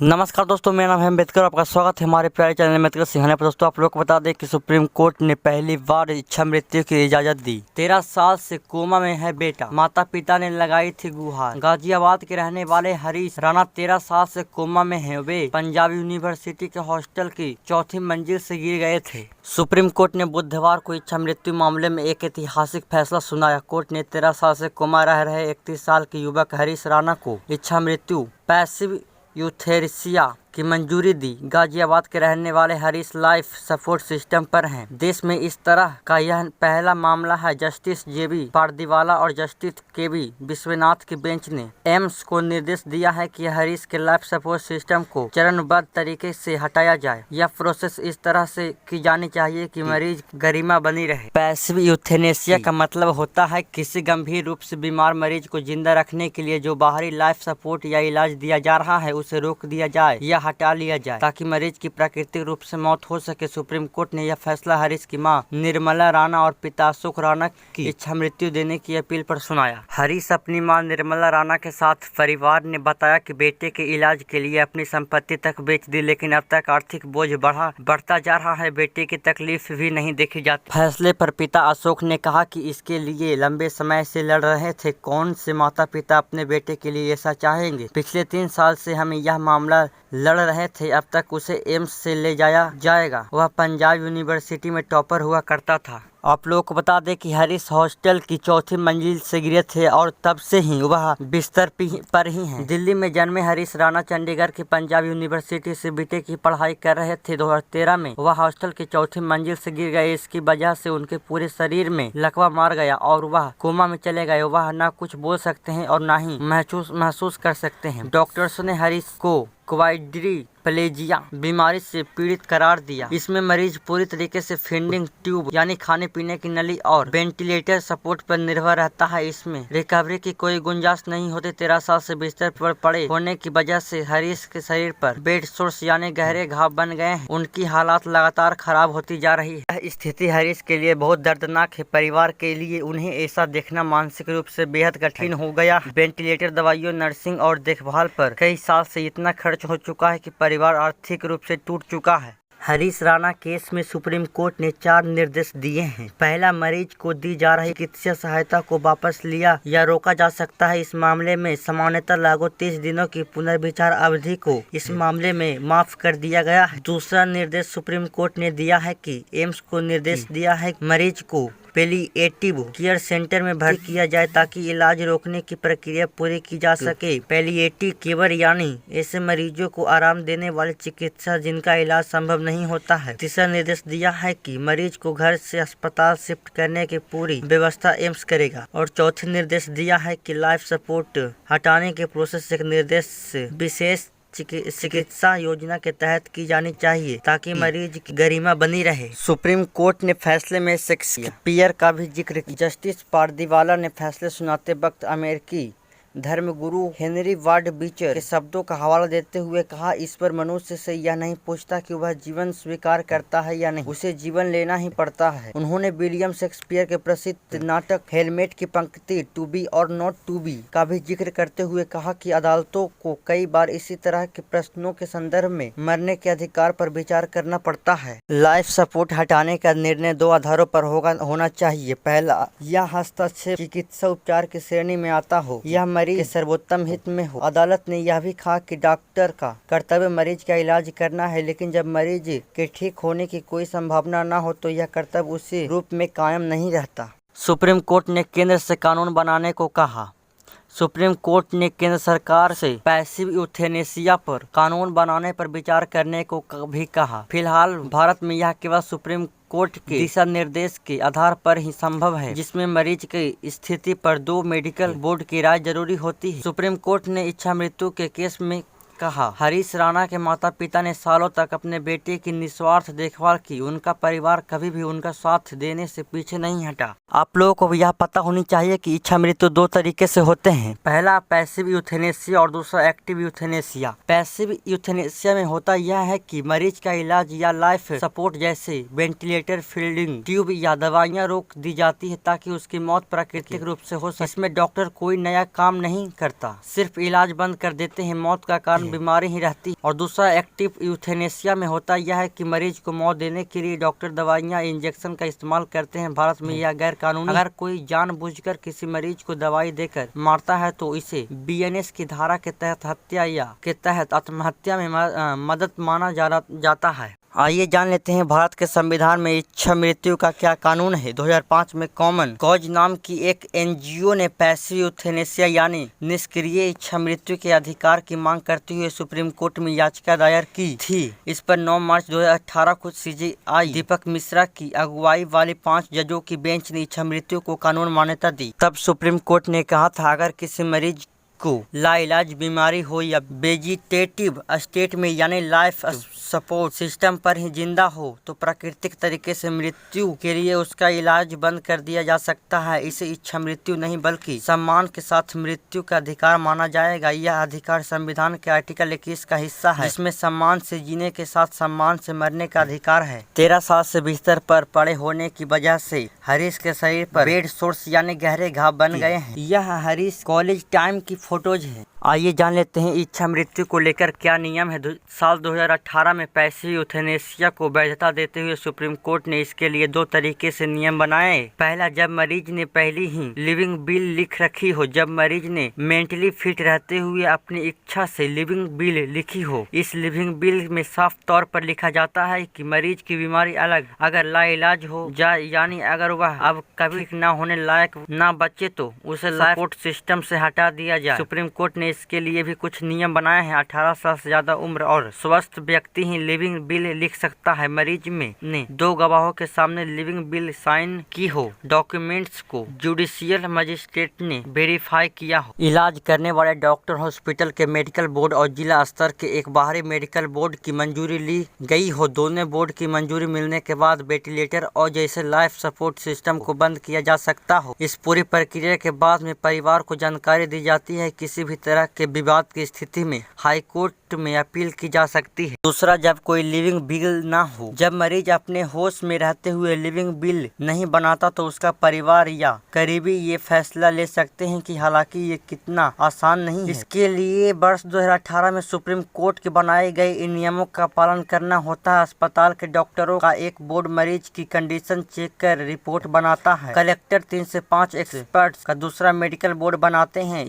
नमस्कार दोस्तों, मेरा नाम है अम्बेडकर। आपका स्वागत है हमारे प्यारे चैनल अम्बेडकर सिंघानिया पर। दोस्तों, आप लोग को बता दें कि सुप्रीम कोर्ट ने पहली बार इच्छा मृत्यु की इजाजत दी। 13 साल से कोमा में है बेटा, माता पिता ने लगाई थी गुहार। गाजियाबाद के रहने वाले हरीश राणा 13 साल से कोमा में हैं। वे पंजाब यूनिवर्सिटी के हॉस्टल की चौथी मंजिल से गिर गए थे। सुप्रीम कोर्ट ने बुधवार को इच्छा मृत्यु मामले में एक ऐतिहासिक फैसला सुनाया। कोर्ट ने 13 साल से कोमा रह रहे 31 साल के युवक हरीश राणा को इच्छा मृत्यु पैसिव यूथेरेसिया की मंजूरी दी। गाजियाबाद के रहने वाले हरीश लाइफ सपोर्ट सिस्टम पर हैं। देश में इस तरह का यह पहला मामला है। जस्टिस जेबी पारदीवाला और जस्टिस केबी विश्वनाथ की बेंच ने एम्स को निर्देश दिया है कि हरीश के लाइफ सपोर्ट सिस्टम को चरणबद्ध तरीके से हटाया जाए। यह प्रोसेस इस तरह से की जानी चाहिए कि मरीज गरिमा बनी रहे। पैसिव यूथेनेसिया का मतलब होता है किसी गंभीर रूप से बीमार मरीज को जिंदा रखने के लिए जो बाहरी लाइफ सपोर्ट या इलाज दिया जा रहा है उसे रोक दिया जाए या हटा लिया जाए ताकि मरीज की प्राकृतिक रूप से मौत हो सके। सुप्रीम कोर्ट ने यह फैसला हरीश की मां निर्मला राणा और पिता अशोक राणा की इच्छा मृत्यु देने की अपील पर सुनाया। हरीश अपनी मां निर्मला राणा के साथ परिवार ने बताया कि बेटे के इलाज के लिए अपनी संपत्ति तक बेच दी, लेकिन अब तक आर्थिक बोझ बढ़ता जा रहा है। बेटे की तकलीफ भी नहीं देखी जाती। फैसले पर पिता अशोक ने कहा कि इसके लिए लंबे समय से लड़ रहे थे। कौन से माता पिता अपने बेटे के लिए ऐसा चाहेंगे? पिछले 3 साल से हम यह मामला लड़ रहे थे। अब तक उसे एम्स से ले जाया जाएगा। वह पंजाब यूनिवर्सिटी में टॉपर हुआ करता था। आप लोगों को बता दें कि हरीश हॉस्टल की चौथी मंजिल से गिरे थे और तब से ही वह बिस्तर पर ही हैं। दिल्ली में जन्मे हरीश राणा चंडीगढ़ की पंजाब यूनिवर्सिटी से बीटेक की पढ़ाई कर रहे थे। 2013 में वह हॉस्टल की चौथी मंजिल से गिर गए। इसकी वजह से उनके पूरे शरीर में लकवा मार गया और वह कोमा में चले गए। वह न कुछ बोल सकते हैं और न ही महसूस कर सकते हैं। डॉक्टर्स ने हरीश को क्वाड्रिप्लेजिया बीमारी से पीड़ित करार दिया। इसमें मरीज पूरी तरीके से फीडिंग ट्यूब यानी खाने पीने की नली और वेंटिलेटर सपोर्ट पर निर्भर रहता है। इसमें रिकवरी की कोई गुंजाइश नहीं होती। 13 साल से बिस्तर पर पड़े होने की वजह से हरीश के शरीर पर बेड सोर्स यानी गहरे घाव बन गए हैं। उनकी हालात लगातार खराब होती जा रही है। यह स्थिति हरीश के लिए बहुत दर्दनाक है। परिवार के लिए उन्हें ऐसा देखना मानसिक रूप से बेहद कठिन हो गया। वेंटिलेटर, दवाइयों, नर्सिंग और देखभाल पर कई साल से इतना खर्च हो चुका है कि परिवार आर्थिक रूप से टूट चुका है। हरीश राणा केस में सुप्रीम कोर्ट ने 4 निर्देश दिए हैं। पहला, मरीज को दी जा रही चिकित्सा सहायता को वापस लिया या रोका जा सकता है। इस मामले में सामान्यतः लागू 30 दिनों की पुनर्विचार अवधि को इस मामले में माफ कर दिया गया है। दूसरा निर्देश सुप्रीम कोर्ट ने दिया है कि एम्स को निर्देश दिया है मरीज को पैलिएटिव केयर सेंटर में भर्ती किया जाए ताकि इलाज रोकने की प्रक्रिया पूरी की जा सके। पैलिएटिव केयर यानी ऐसे मरीजों को आराम देने वाली चिकित्सा जिनका इलाज संभव नहीं होता है। तीसरा निर्देश दिया है कि मरीज को घर से अस्पताल शिफ्ट करने की पूरी व्यवस्था एम्स करेगा। और चौथा निर्देश दिया है कि लाइफ सपोर्ट हटाने के प्रोसेस एक निर्देश विशेष चिकित्सा योजना के तहत की जानी चाहिए ताकि मरीज की गरिमा बनी रहे। सुप्रीम कोर्ट ने फैसले में शेक्सपियर का भी जिक्र किया। जस्टिस पारदीवाला ने फैसले सुनाते वक्त अमेरिकी धर्मगुरु हेनरी वार्ड बीचर के शब्दों का हवाला देते हुए कहा, ईश्वर मनुष्य से यह नहीं पूछता कि वह जीवन स्वीकार करता है या नहीं, उसे जीवन लेना ही पड़ता है। उन्होंने विलियम शेक्सपियर के प्रसिद्ध नाटक हेलमेट की पंक्ति टू बी और नॉट टू बी का भी जिक्र करते हुए कहा कि अदालतों को कई बार इसी तरह के प्रश्नों के संदर्भ में मरने के अधिकार पर विचार करना पड़ता है। लाइफ सपोर्ट हटाने का निर्णय 2 आधारों पर होना चाहिए। पहला, यह हस्तक्षेप चिकित्सा उपचार की श्रेणी में आता हो, यह मरीज के सर्वोत्तम हित में हो। अदालत ने यह भी कहा कि डॉक्टर का कर्तव्य मरीज का इलाज करना है, लेकिन जब मरीज के ठीक होने की कोई संभावना न हो तो यह कर्तव्य उसी रूप में कायम नहीं रहता। सुप्रीम कोर्ट ने केंद्र से कानून बनाने को कहा। सुप्रीम कोर्ट ने केंद्र सरकार से पैसिव यूथेनेसिया पर कानून बनाने पर विचार करने को भी कहा। फिलहाल भारत में यह केवल सुप्रीम कोर्ट के दिशा निर्देश के आधार पर ही संभव है, जिसमें मरीज की स्थिति पर 2 मेडिकल बोर्ड की राय जरूरी होती है। सुप्रीम कोर्ट ने इच्छा मृत्यु के केस में कहा, हरीश राणा के माता पिता ने सालों तक अपने बेटे की निस्वार्थ देखभाल की। उनका परिवार कभी भी उनका साथ देने से पीछे नहीं हटा। आप लोगों को यह पता होनी चाहिए कि इच्छा मृत्यु 2 तरीके से होते हैं। पहला पैसिव यूथेनेसिया और दूसरा एक्टिव यूथेनेसिया। पैसिव यूथेनेसिया में होता यह है कि मरीज का इलाज या लाइफ सपोर्ट जैसे वेंटिलेटर, फीडिंग ट्यूब या दवाइयाँ रोक दी जाती है ताकि उसकी मौत प्राकृतिक रूप से हो सके। इसमें डॉक्टर कोई नया काम नहीं करता, सिर्फ इलाज बंद कर देते हैं। मौत का कारण बीमारी ही रहती है। और दूसरा एक्टिव यूथेनेसिया में होता यह है कि मरीज को मौत देने के लिए डॉक्टर दवाइयाँ इंजेक्शन का इस्तेमाल करते हैं। भारत में यह गैर कानूनी। अगर कोई जानबूझकर किसी मरीज को दवाई देकर मारता है तो इसे BNS की धारा के तहत हत्या या के तहत आत्महत्या में मदद माना जाता है। आइए जान लेते हैं भारत के संविधान में इच्छा मृत्यु का क्या कानून है। 2005 में कॉमन कॉज नाम की एक NGO ने पैसिव यूथेनेसिया यानी निष्क्रिय इच्छा मृत्यु के अधिकार की मांग करते हुए सुप्रीम कोर्ट में याचिका दायर की थी। इस पर 9 मार्च 2018 को CJI दीपक मिश्रा की अगुवाई वाली 5 जजों की बेंच ने इच्छा मृत्यु को कानून मान्यता दी। तब सुप्रीम कोर्ट ने कहा था अगर किसी मरीज को लाइलाज बीमारी हो या वेजिटेटिव स्टेट में यानी लाइफ सपोर्ट सिस्टम पर ही जिंदा हो तो प्राकृतिक तरीके से मृत्यु के लिए उसका इलाज बंद कर दिया जा सकता है। इसे इच्छा मृत्यु नहीं बल्कि सम्मान के साथ मृत्यु का अधिकार माना जाएगा। यह अधिकार संविधान के आर्टिकल 21 का हिस्सा है जिसमें सम्मान से जीने के साथ सम्मान से मरने का अधिकार है। 13 साल से बिस्तर पर पड़े होने की वजह से हरीश के शरीर पर बेड सोर्स यानी गहरे घाव बन गए हैं। यह हरीश कॉलेज टाइम की फोटोज है। आइए जान लेते हैं इच्छा मृत्यु को लेकर क्या नियम है। साल 2018 में पैसिव यूथेनेसिया को वैधता देते हुए सुप्रीम कोर्ट ने इसके लिए 2 तरीके से नियम बनाए। पहला, जब मरीज ने पहली ही लिविंग बिल लिख रखी हो। जब मरीज ने मेंटली फिट रहते हुए अपनी इच्छा से लिविंग बिल लिखी हो। इस लिविंग बिल में साफ तौर पर लिखा जाता है कि मरीज की बीमारी अलग अगर लाइलाज हो जाए यानी अगर वह अब कभी न होने लायक न बचे तो उसे सपोर्ट सिस्टम से हटा दिया जाए। सुप्रीम कोर्ट ने इसके लिए भी कुछ नियम बनाए हैं। 18 साल से ज्यादा उम्र और स्वस्थ व्यक्ति ही लिविंग बिल लिख सकता है। मरीज में ने 2 गवाहों के सामने लिविंग बिल साइन की हो। डॉक्यूमेंट्स को जुडिशियल मजिस्ट्रेट ने वेरीफाई किया हो। इलाज करने वाले डॉक्टर, हॉस्पिटल के मेडिकल बोर्ड और जिला स्तर के एक बाहरी मेडिकल बोर्ड की मंजूरी ली गई हो। दोनों बोर्ड की मंजूरी मिलने के बाद वेंटिलेटर और जैसे लाइफ सपोर्ट सिस्टम को बंद किया जा सकता हो। इस पूरी प्रक्रिया के बाद में परिवार को जानकारी दी जाती है। किसी भी तरह के विवाद की स्थिति में हाई कोर्ट में अपील की जा सकती है। दूसरा, जब कोई लिविंग बिल ना हो। जब मरीज अपने होश में रहते हुए लिविंग बिल नहीं बनाता तो उसका परिवार या करीबी ये फैसला ले सकते हैं कि हालांकि ये कितना आसान नहीं है। इसके लिए वर्ष 2018 में सुप्रीम कोर्ट के बनाए गए इन नियमों का पालन करना होता है। अस्पताल के डॉक्टरों का एक बोर्ड मरीज की कंडीशन चेक कर रिपोर्ट बनाता है। कलेक्टर 3 से 5 एक्सपर्ट्स का दूसरा मेडिकल बोर्ड बनाते हैं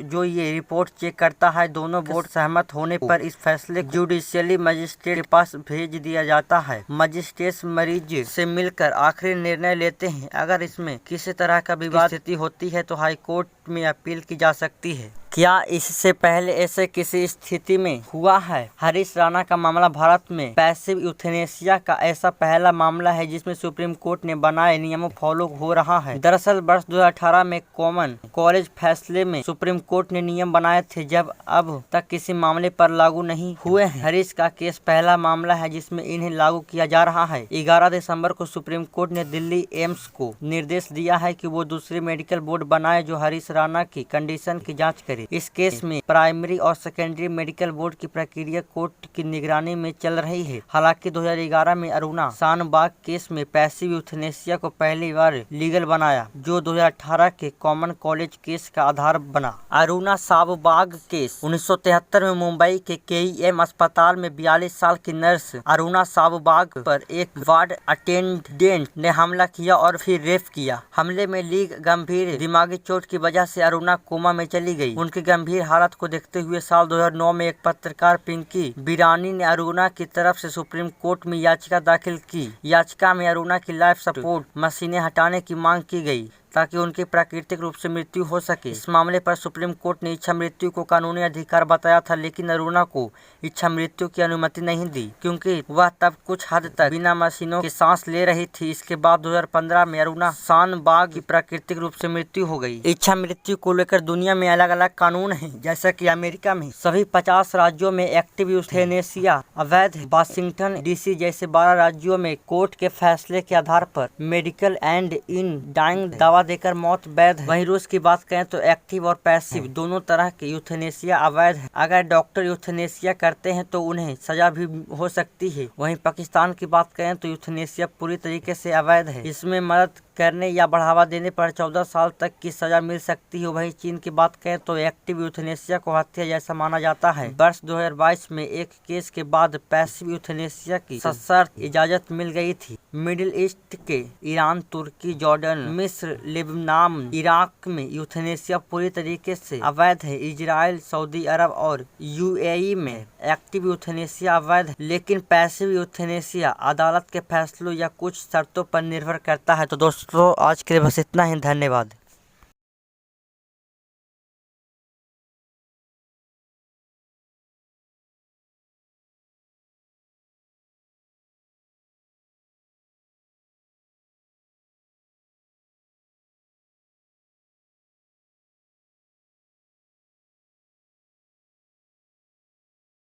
जो ये रिपोर्ट चेक करता है। दोनों बोर्ड सहमत होने पर इस फैसले जुडिशियली मजिस्ट्रेट के पास भेज दिया जाता है। मजिस्ट्रेट मरीज से मिलकर आखिरी निर्णय लेते हैं। अगर इसमें किसी तरह का विवाद स्थिति होती है तो हाई कोर्ट में अपील की जा सकती है। क्या इससे पहले ऐसे किसी स्थिति में हुआ है? हरीश राणा का मामला भारत में पैसिव यूथेनेसिया का ऐसा पहला मामला है जिसमें सुप्रीम कोर्ट ने बनाए नियमों फॉलो हो रहा है। दरअसल वर्ष 2018 में कॉमन कॉलेज फैसले में सुप्रीम कोर्ट ने नियम बनाए थे जब अब तक किसी मामले पर लागू नहीं हुए हैं। हरीश का केस पहला मामला है जिसमें इन्हें लागू किया जा रहा है। 11 दिसंबर को सुप्रीम कोर्ट ने दिल्ली एम्स को निर्देश दिया है कि वो दूसरी मेडिकल बोर्ड बनाए जो हरीश राणा की कंडीशन की जाँच करे। इस केस में प्राइमरी और सेकेंडरी मेडिकल बोर्ड की प्रक्रिया कोर्ट की निगरानी में चल रही है। हालांकि 2011 में अरुणा शानबाग केस में पैसिव यूथेनेसिया को पहली बार लीगल बनाया जो 2018 के कॉमन कॉलेज केस का आधार बना। अरुणा शानबाग केस 1973 में मुंबई के KEM अस्पताल में 42 साल की नर्स अरुणा शानबाग पर एक वार्ड अटेंडेंट ने हमला किया और फिर रेप किया। हमले में ली गंभीर दिमागी चोट की वजह से अरुणा कोमा में चली गई। उनकी गंभीर हालत को देखते हुए साल 2009 में एक पत्रकार पिंकी बिरानी ने अरुणा की तरफ से सुप्रीम कोर्ट में याचिका दाखिल की। याचिका में अरुणा की लाइफ सपोर्ट मशीनें हटाने की मांग की गई ताकि उनकी प्राकृतिक रूप से मृत्यु हो सके। इस मामले पर सुप्रीम कोर्ट ने इच्छा मृत्यु को कानूनी अधिकार बताया था, लेकिन अरुणा को इच्छा मृत्यु की अनुमति नहीं दी क्योंकि वह तब कुछ हद तक बिना मशीनों की सांस ले रही थी। इसके बाद 2015 में अरुणा शानबाग की प्राकृतिक रूप से मृत्यु हो गई। इच्छा मृत्यु को लेकर दुनिया में अलग अलग कानून है। जैसा कि अमेरिका में सभी 50 राज्यों में एक्टिव यूथेनेसिया अवैध है। वाशिंगटन DC जैसे 12 राज्यों में कोर्ट के फैसले के आधार पर मेडिकल एंड इन डाइंग दवा देकर मौत वैध है। वहीं रूस की बात करें तो एक्टिव और पैसिव दोनों तरह के यूथेनेसिया अवैध है। अगर डॉक्टर यूथेनेसिया करते हैं तो उन्हें सजा भी हो सकती है। वहीं पाकिस्तान की बात करें तो यूथेनेसिया पूरी तरीके से अवैध है। इसमें मदद करने या बढ़ावा देने पर 14 साल तक की सजा मिल सकती है। वहीं चीन की बात करें तो एक्टिव यूथनेसिया को हत्या जैसा माना जाता है। वर्ष 2022 में एक केस के बाद पैसिव यूथनेसिया की सशर्त इजाजत मिल गई थी। मिडिल ईस्ट के ईरान, तुर्की, जॉर्डन, मिस्र, लेबनान, इराक में यूथनेसिया पूरी तरीके से अवैध है। इजराइल, सऊदी अरब और यूएई में एक्टिव यूथनेसिया अवैध है, लेकिन पैसिव यूथनेसिया अदालत के फैसलों या कुछ शर्तों पर निर्भर करता है। तो दोस्तों आज के लिए बस इतना ही। धन्यवाद।